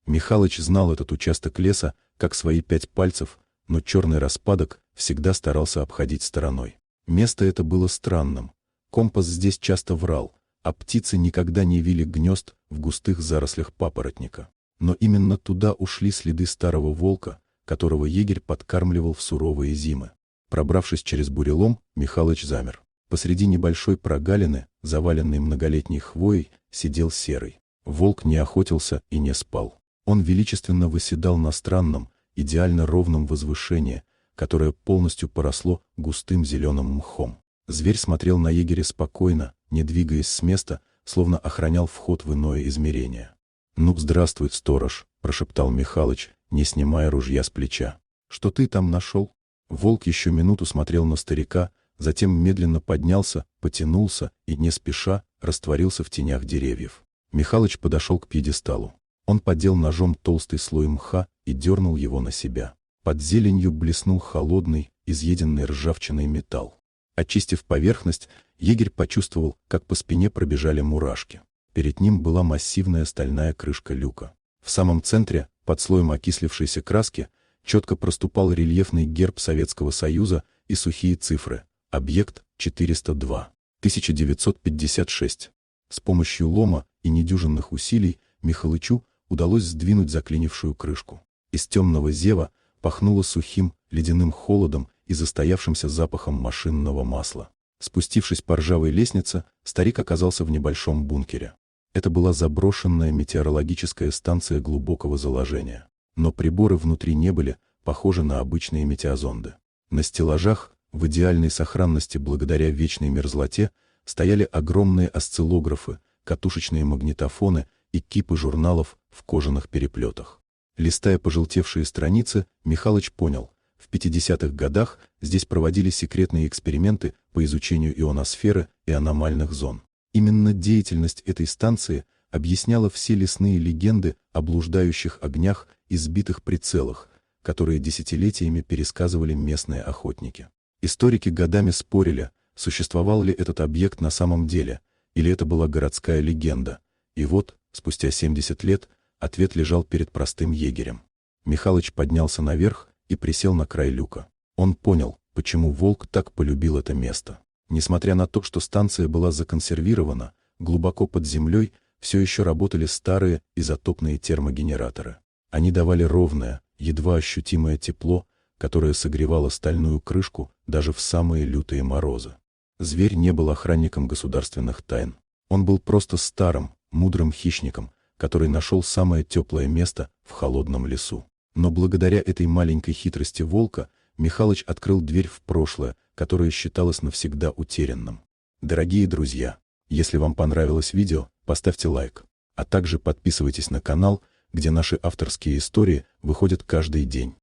Михалыч знал этот участок леса как свои 5 пальцев, но черный распадок всегда старался обходить стороной. Место это было странным. Компас здесь часто врал, а птицы никогда не вили гнезд в густых зарослях папоротника. Но именно туда ушли следы старого волка, которого егерь подкармливал в суровые зимы. Пробравшись через бурелом, Михалыч замер. Посреди небольшой прогалины, заваленной многолетней хвоей, сидел серый. Волк не охотился и не спал. Он величественно восседал на странном, идеально ровном возвышении, которое полностью поросло густым зеленым мхом. Зверь смотрел на егеря спокойно, не двигаясь с места, словно охранял вход в иное измерение. «Ну, здравствуй, сторож», — прошептал Михалыч, не снимая ружья с плеча. «Что ты там нашел?» Волк еще минуту смотрел на старика, затем медленно поднялся, потянулся и, не спеша, растворился в тенях деревьев. Михалыч подошел к пьедесталу. Он поддел ножом толстый слой мха и дернул его на себя. Под зеленью блеснул холодный, изъеденный ржавчиной металл. Очистив поверхность, егерь почувствовал, как по спине пробежали мурашки. Перед ним была массивная стальная крышка люка. В самом центре, под слоем окислившейся краски, четко проступал рельефный герб Советского Союза и сухие цифры. Объект 402. 1956. С помощью лома и недюжинных усилий Михалычу удалось сдвинуть заклинившую крышку. Из темного зева пахнуло сухим, ледяным холодом и застоявшимся запахом машинного масла. Спустившись по ржавой лестнице, старик оказался в небольшом бункере. Это была заброшенная метеорологическая станция глубокого заложения. Но приборы внутри не были похожи на обычные метеозонды. На стеллажах, в идеальной сохранности благодаря вечной мерзлоте, стояли огромные осциллографы, катушечные магнитофоны и кипы журналов в кожаных переплетах. Листая пожелтевшие страницы, Михалыч понял, в 50-х годах здесь проводили секретные эксперименты по изучению ионосферы и аномальных зон. Именно деятельность этой станции объясняла все лесные легенды о блуждающих огнях и сбитых прицелах, которые десятилетиями пересказывали местные охотники. Историки годами спорили, существовал ли этот объект на самом деле, или это была городская легенда. И вот, спустя 70 лет, ответ лежал перед простым егерем. Михалыч поднялся наверх и присел на край люка. Он понял, почему волк так полюбил это место. Несмотря на то, что станция была законсервирована, глубоко под землей все еще работали старые изотопные термогенераторы. Они давали ровное, едва ощутимое тепло, которое согревало стальную крышку даже в самые лютые морозы. Зверь не был охранником государственных тайн. Он был просто старым, мудрым хищником, который нашел самое теплое место в холодном лесу. Но благодаря этой маленькой хитрости волка Михалыч открыл дверь в прошлое, которое считалось навсегда утерянным. Дорогие друзья, если вам понравилось видео, поставьте лайк, а также подписывайтесь на канал, где наши авторские истории выходят каждый день.